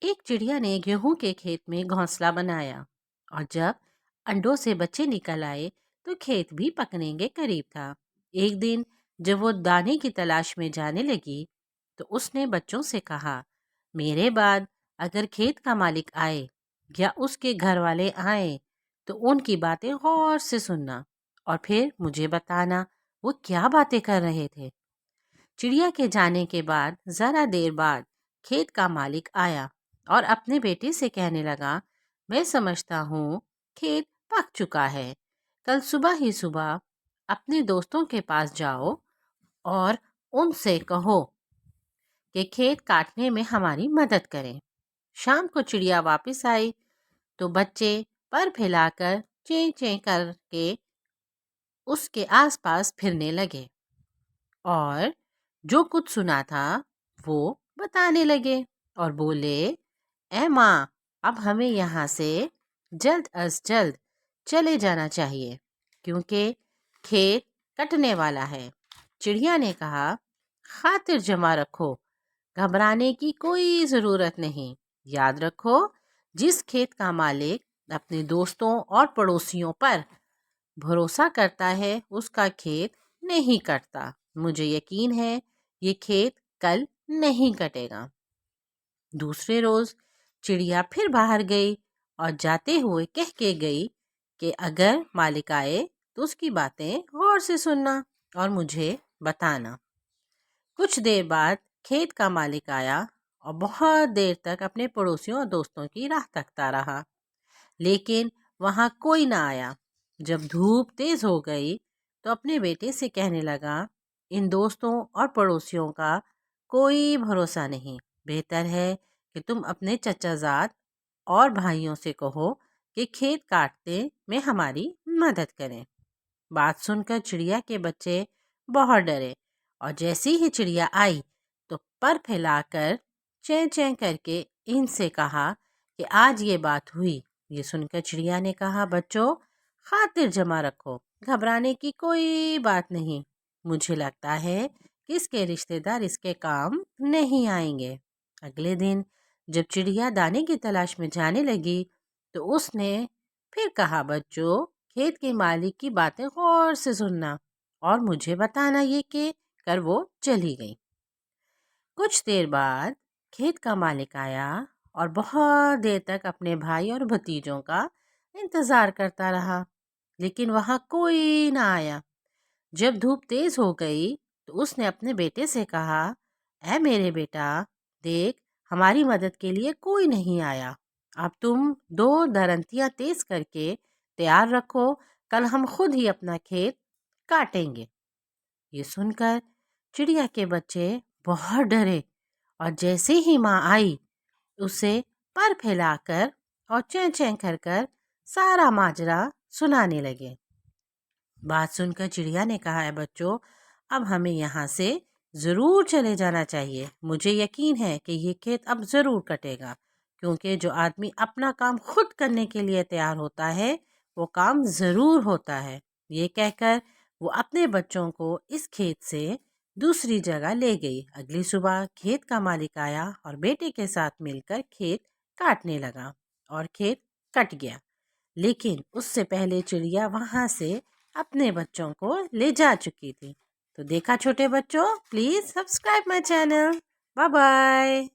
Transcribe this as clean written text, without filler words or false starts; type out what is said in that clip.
एक चिड़िया ने गेहूं के खेत में घोंसला बनाया और जब अंडों से बच्चे निकल आए तो खेत भी पकने के करीब था। एक दिन जब वो दाने की तलाश में जाने लगी तो उसने बच्चों से कहा, मेरे बाद अगर खेत का मालिक आए या उसके घर वाले आए तो उनकी बातें गौर से सुनना और फिर मुझे बताना वो क्या बातें कर रहे थे। चिड़िया के जाने के बाद जरा देर बाद खेत का मालिक आया और अपने बेटे से कहने लगा, मैं समझता हूँ खेत पक चुका है। कल सुबह ही सुबह अपने दोस्तों के पास जाओ और उनसे कहो कि खेत काटने में हमारी मदद करें। शाम को चिड़िया वापस आई तो बच्चे पर फैलाकर चें चें करके उसके आसपास फिरने लगे और जो कुछ सुना था वो बताने लगे और बोले, ए माँ, अब हमें यहाँ से जल्द अज जल्द चले जाना चाहिए क्योंकि खेत कटने वाला है। चिड़िया ने कहा, खातिर जमा रखो, घबराने की कोई ज़रूरत नहीं। याद रखो, जिस खेत का मालिक अपने दोस्तों और पड़ोसियों पर भरोसा करता है उसका खेत नहीं कटता। मुझे यकीन है ये खेत कल नहीं कटेगा। दूसरे रोज चिड़िया फिर बाहर गई और जाते हुए कह के गई कि अगर मालिक आए तो उसकी बातें गौर से सुनना और मुझे बताना। कुछ देर बाद खेत का मालिक आया और बहुत देर तक अपने पड़ोसियों और दोस्तों की राह तकता रहा, लेकिन वहाँ कोई ना आया। जब धूप तेज हो गई तो अपने बेटे से कहने लगा, इन दोस्तों और पड़ोसियों का कोई भरोसा नहीं। बेहतर है कि तुम अपने चचाजाद और भाइयों से कहो कि खेत काटने में हमारी मदद करें। बात सुनकर चिड़िया के बच्चे बहुत डरे और जैसे ही चिड़िया आई तो पर फैलाकर चैं चैं करके इनसे कहा कि आज ये बात हुई। ये सुनकर चिड़िया ने कहा, बच्चों, खातिर जमा रखो, घबराने की कोई बात नहीं। मुझे लगता है कि इसके रिश्तेदार इसके काम नहीं आएंगे। अगले दिन जब चिड़िया दाने की तलाश में जाने लगी तो उसने फिर कहा, बच्चों, खेत के मालिक की बातें गौर से सुनना और मुझे बताना। ये कि कर वो चली गई। कुछ देर बाद खेत का मालिक आया और बहुत देर तक अपने भाई और भतीजों का इंतजार करता रहा, लेकिन वहाँ कोई ना आया। जब धूप तेज हो गई तो उसने अपने बेटे से कहा, ऐ मेरे बेटा, देख, हमारी मदद के लिए कोई नहीं आया। अब तुम दो दरंतियां तेज करके तैयार रखो, कल हम खुद ही अपना खेत काटेंगे। ये सुनकर चिड़िया के बच्चे बहुत डरे और जैसे ही माँ आई उसे पर फैलाकर और चैं चैं कर कर सारा माजरा सुनाने लगे। बात सुनकर चिड़िया ने कहा, है बच्चों, अब हमें यहाँ से ज़रूर चले जाना चाहिए। मुझे यकीन है कि ये खेत अब ज़रूर कटेगा क्योंकि जो आदमी अपना काम खुद करने के लिए तैयार होता है वो काम ज़रूर होता है। ये कहकर वो अपने बच्चों को इस खेत से दूसरी जगह ले गई। अगली सुबह खेत का मालिक आया और बेटे के साथ मिलकर खेत काटने लगा और खेत कट गया, लेकिन उससे पहले चिड़िया वहाँ से अपने बच्चों को ले जा चुकी थी। तो देखा छोटे बच्चों, please subscribe my channel. Bye bye.